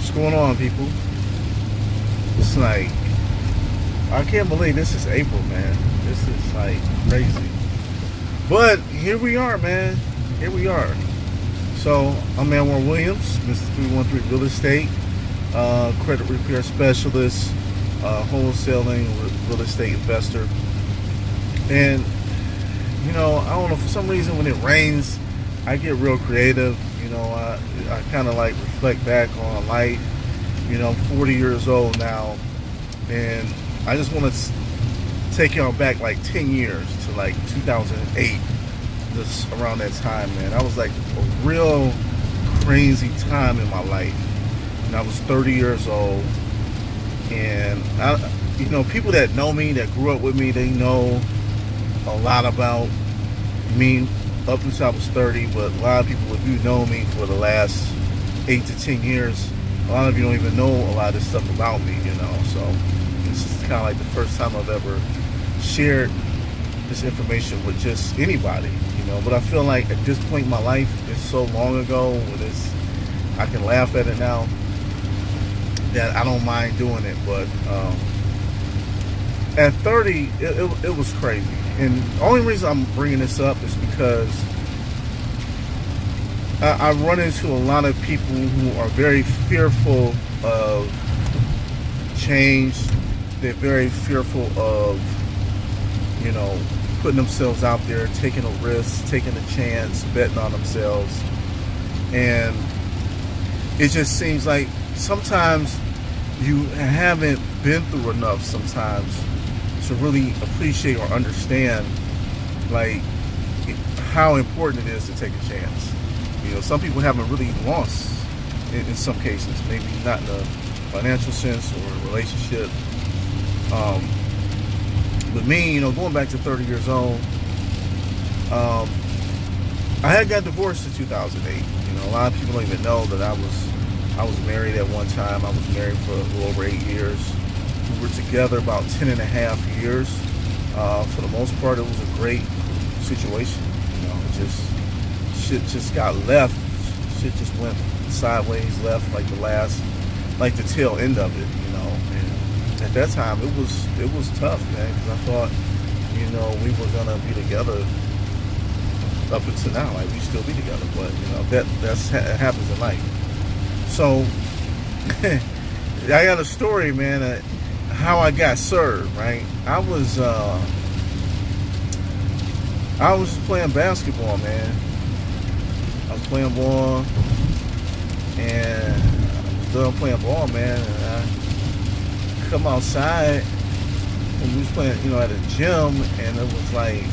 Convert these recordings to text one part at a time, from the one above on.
What's going on, people? It's like, I can't believe this is April, man. This is like crazy. But here we are, man. Here we are. So, I'm Anwar Williams, Mr313 Real Estate, credit repair specialist, wholesaling real estate investor. And, you know, I don't know, for some reason when it rains, I get real creative. You know, I kind of like reflect back on life. You know, I'm 40 years old now, and I just want to take y'all back like 10 years to like 2008, just around that time, man. I was like a real crazy time in my life. And I was 30 years old, and you know, people that know me, that grew up with me, they know a lot about me up until I was 30, but a lot of people, if you know me for the last 8 to 10 years, a lot of you don't even know a lot of this stuff about me, you know. So this is kind of like the first time I've ever shared this information with just anybody, you know. But I feel like at this point in my life, it's so long ago, I can laugh at it now, that I don't mind doing it. But at 30, it was crazy. And the only reason I'm bringing this up is because I run into a lot of people who are very fearful of change. They're very fearful of, you know, putting themselves out there, taking a risk, taking a chance, betting on themselves. And it just seems like sometimes you haven't been through enough sometimes to really appreciate or understand like how important it is to take a chance. You know, some people haven't really lost in some cases, maybe not in a financial sense or a relationship. But me, you know, going back to 30 years old, I had got divorced in 2008. You know, a lot of people don't even know that I was married at one time. I was married for a little over 8 years. We were together about 10 and a half years. For the most part, it was a great situation. You know, shit just got left. Shit just went sideways, left like the tail end of it, you know. And at that time, it was tough, man, because I thought, you know, we were gonna be together up until now, like we still be together. But you know, that's happens in life. So I got a story, man. How I got served, right? I was playing basketball, man. I was playing ball, and I was done playing ball, man. And I come outside, and we was playing, you know, at a gym, and it was like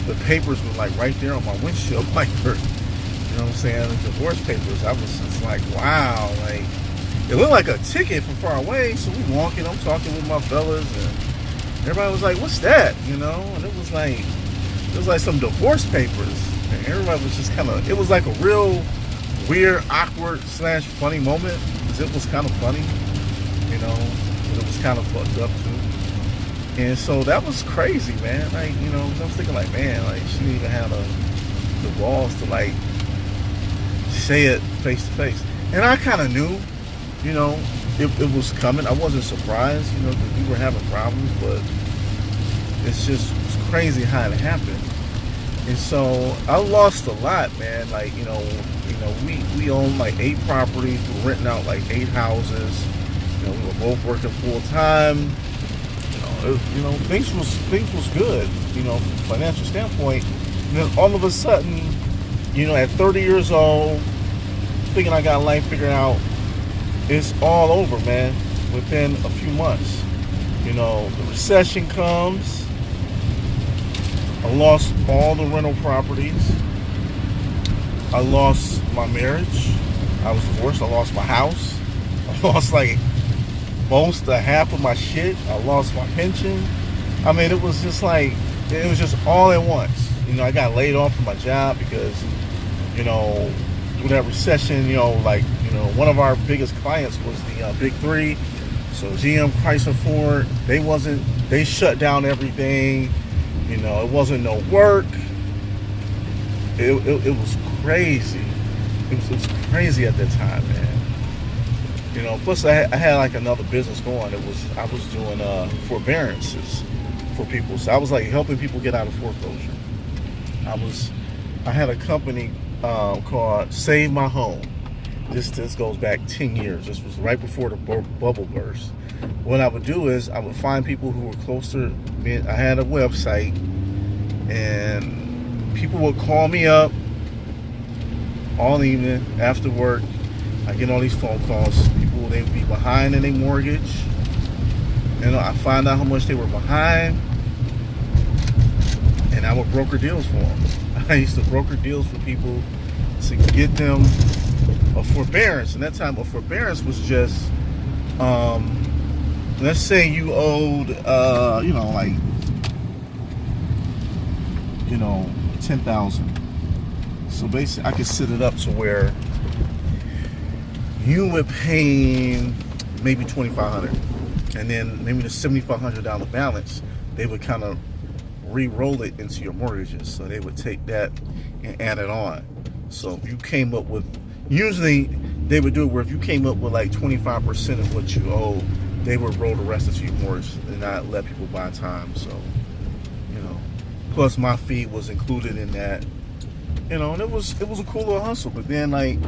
the papers were like right there on my windshield wiper. You know what I'm saying? The divorce papers. I was just like, wow, like. It looked like a ticket from far away, so we walking, I'm talking with my fellas, and everybody was like, what's that, you know? And it was like some divorce papers, and everybody was just kind of, it was like a real weird, awkward / funny moment, because it was kind of funny, you know, but it was kind of fucked up too. And so that was crazy, man. Like, you know, I was thinking like, man, like, she didn't even have the balls to like say it face to face. And I kind of knew, you know, it was coming. I wasn't surprised, you know, because we were having problems, but it's crazy how it happened. And so I lost a lot, man. Like, you know, we owned like 8 properties. We were renting out like 8 houses. You know, we were both working full time. You know, things was good, you know, from a financial standpoint. And then all of a sudden, you know, at 30 years old, thinking I got life figured out, it's all over, man, within a few months. You know, the recession comes. I lost all the rental properties. I lost my marriage. I was divorced. I lost my house. I lost like most of half of my shit. I lost my pension. I mean, it was just like, it was just all at once. You know, I got laid off from my job because, you know, through that recession, you know, like, you know, one of our biggest clients was the Big Three. So GM, Chrysler, Ford, they shut down everything. You know, it wasn't no work. It was crazy. It was crazy at that time, man. You know, plus I had like another business going. I was doing forbearances for people. So I was like helping people get out of foreclosure. I had a company called Save My Home. This goes back 10 years. This was right before the bubble burst. What I would do is I would find people who were closer. I had a website, and people would call me up all evening after work. I get all these phone calls. People, they would be behind in their mortgage. You know, I find out how much they were behind, and I would broker deals for them. I used to broker deals for people to get them a forbearance. And that time, a forbearance was just, let's say you owed, like, 10,000. So basically, I could set it up to where you would pay maybe $2,500, and then maybe the $7,500 balance, they would kind of re-roll it into your mortgages. So they would take that and add it on. So if you came up with, usually they would do it where if you came up with like 25% of what you owe, they would roll the rest into your mortgage and not let people buy time. So, plus my fee was included in that. And it was a cool little hustle. But then like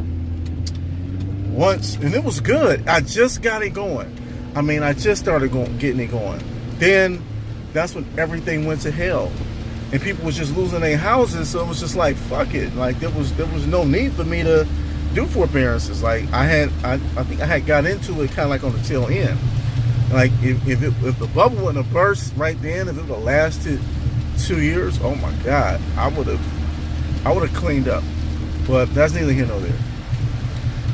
once, and it was good. I just got it going. I just started getting it going. Then that's when everything went to hell, and people was just losing their houses. So it was just like, fuck it. Like there was no need for me to do forbearances. Like I think I had got into it kind of like on the tail end. Like if the bubble wouldn't have burst right then, if it would have lasted 2 years, oh my God, I would have cleaned up. But that's neither here nor there.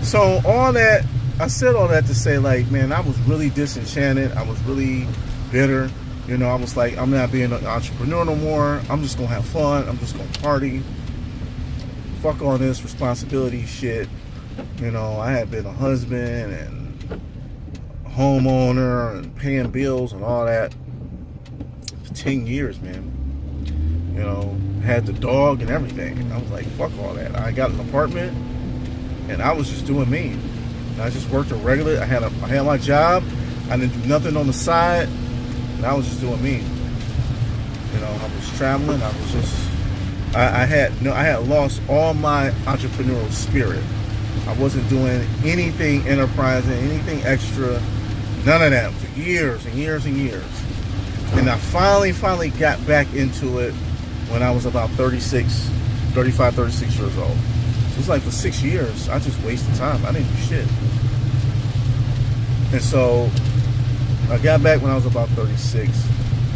So all that, I said all that to say, like, man, I was really disenchanted. I was really bitter. I was like, I'm not being an entrepreneur no more. I'm just gonna have fun. I'm just gonna party. Fuck all this responsibility shit. I had been a husband and a homeowner and paying bills and all that for 10 years, man. Had the dog and everything. I was like, fuck all that. I got an apartment, and I was just doing me. I just worked a regular. I had my job. I didn't do nothing on the side, and I was just doing me. I was traveling. I was just. I had lost all my entrepreneurial spirit. I wasn't doing anything enterprising, anything extra, none of that for years and years and years. And I finally got back into it when I was about 35, 36 years old. So it's like for 6 years, I just wasted time. I didn't do shit. And so I got back when I was about 36.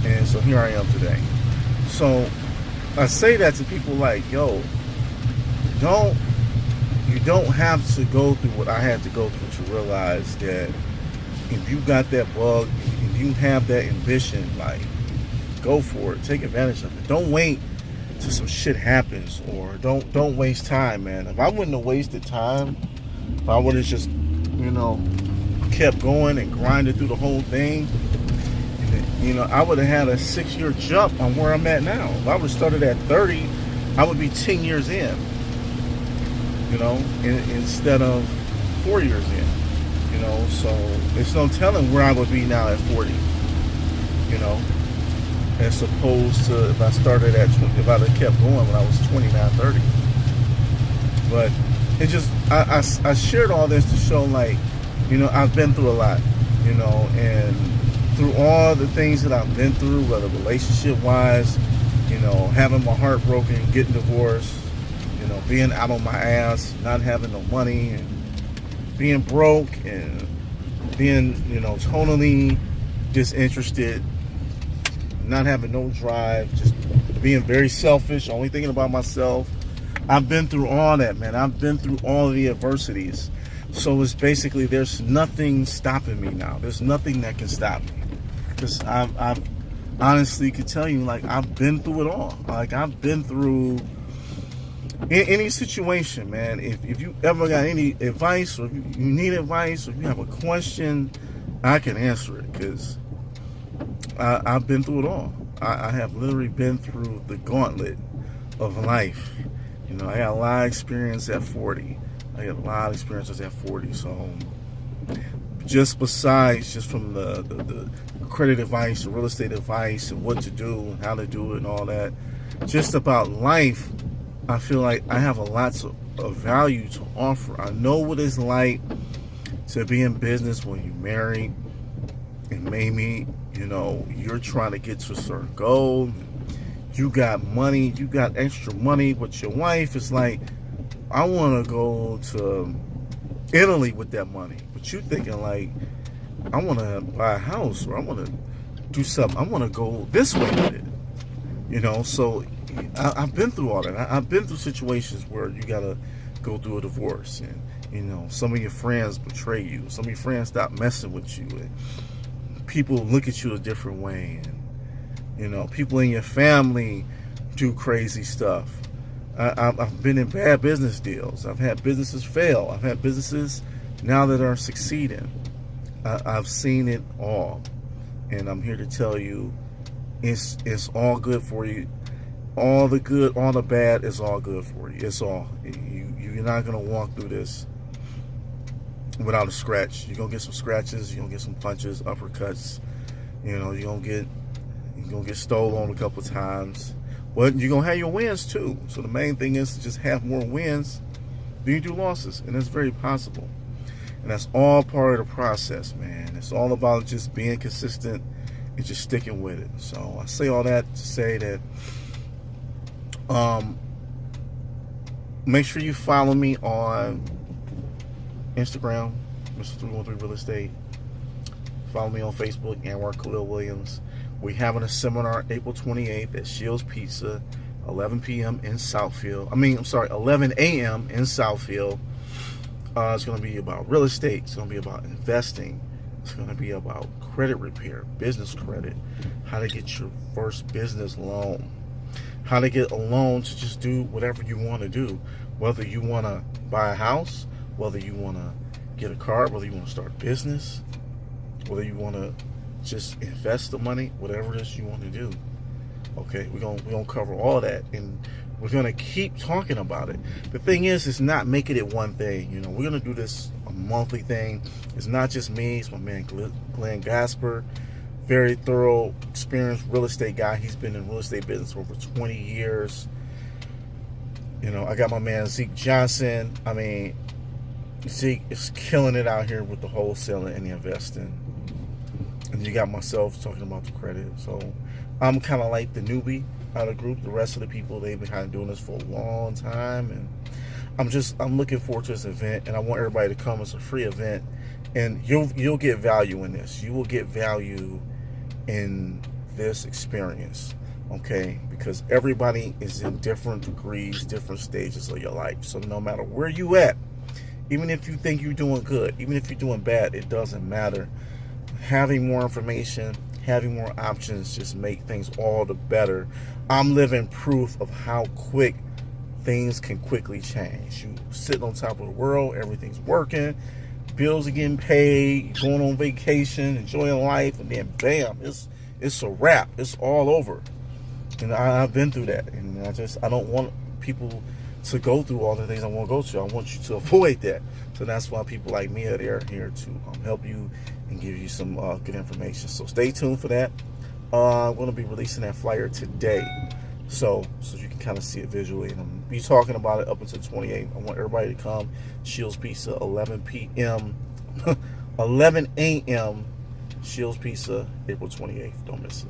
And so here I am today. So I say that to people like, yo, you don't have to go through what I had to go through to realize that if you got that bug, if you have that ambition, like, go for it. Take advantage of it. Don't wait till some shit happens, or don't waste time, man. If I wouldn't have wasted time, if I would have just, kept going and grinded through the whole thing, I would have had a 6-year jump on where I'm at now. If I would have started at 30, I would be 10 years in, instead of 4 years in, so it's no telling where I would be now at 40, as opposed to if I started at 20, if I'd have kept going when I was 29, 30. But it just, I shared all this to show, like, I've been through a lot, and through all the things that I've been through, whether relationship-wise, having my heart broken, getting divorced, being out on my ass, not having no money, and being broke, and being, totally disinterested, not having no drive, just being very selfish, only thinking about myself. I've been through all that, man. I've been through all the adversities. So it's basically, there's nothing stopping me now. There's nothing that can stop me. Because I've honestly could tell you, like, I've been through it all. Like, I've been through any situation, man. If you ever got any advice, or if you need advice, or if you have a question, I can answer it, because I've been through it all. I have literally been through the gauntlet of life. I got a lot of experience at 40. I got a lot of experiences at 40. So just besides just from the credit advice, the real estate advice, and what to do and how to do it and all that, just about life, I feel like I have a lot of value to offer. I know what it's like to be in business when you're married, and maybe, you know, you're trying to get to a certain goal. You got money, you got extra money, but your wife is like, I want to go to Italy with that money. But you thinking like, I want to buy a house, or I want to do something. I want to go this way with it. You know, so I've been through all that. I've been through situations where you got to go through a divorce, and, you know, some of your friends betray you. Some of your friends stop messing with you, and people look at you a different way, and, you know, people in your family do crazy stuff. I've been in bad business deals. I've had businesses fail. I've had businesses now that are succeeding. I've seen it all, and I'm here to tell you, it's all good for you. All the good, all the bad is all good for you. It's all. You're not gonna walk through this without a scratch. You're gonna get some scratches. You're gonna get some punches, uppercuts. You know, you're gonna get stolen a couple of times. But you're gonna have your wins too. So the main thing is to just have more wins than you do losses, and it's very possible. And that's all part of the process, man. It's all about just being consistent and just sticking with it. So I say all that to say that make sure you follow me on Instagram, Mr313realestate. Follow me on Facebook, Anwar Khalil Williams. We're having a seminar April 28th at Shields Pizza, 11 p.m. in Southfield. 11 a.m. in Southfield. It's going to be about real estate. It's going to be about investing. It's going to be about credit repair, business credit, how to get your first business loan, how to get a loan to just do whatever you want to do, whether you want to buy a house, whether you want to get a car, whether you want to start a business, whether you want to just invest the money, whatever it is you want to do. Okay, we're gonna cover all that, and we're gonna keep talking about it. The thing is not making it one thing. You know, we're gonna do this a monthly thing. It's not just me. It's my man Glenn Gasper, very thorough, experienced real estate guy. He's been in real estate business for over 20 years. You know, I got my man Zeke Johnson. I mean, Zeke is killing it out here with the wholesaling and the investing. And you got myself talking about the credit. So I'm kind of like the newbie out of the group. The rest of the people, they've been kind of doing this for a long time. And I'm looking forward to this event. And I want everybody to come. It's a free event. And you'll get value in this. You will get value in this experience. Okay? Because everybody is in different degrees, different stages of your life. So no matter where you at, even if you think you're doing good, even if you're doing bad, it doesn't matter. Having more information, having more options just make things all the better. I'm living proof of how quick things can quickly change. You sitting on top of the world, everything's working, bills are getting paid, going on vacation, enjoying life, and then bam, it's a wrap. It's all over. And I've been through that, and I don't want people to go through all the things I want to go through. I want you to avoid that. So that's why people like me are there here to help you and give you some good information. So stay tuned for that. I'm going to be releasing that flyer today, so you can kind of see it visually. And I'm be talking about it up until 28th. I want everybody to come. Shields Pizza, 11 p.m. 11 a.m. Shields Pizza, April 28th. Don't miss it.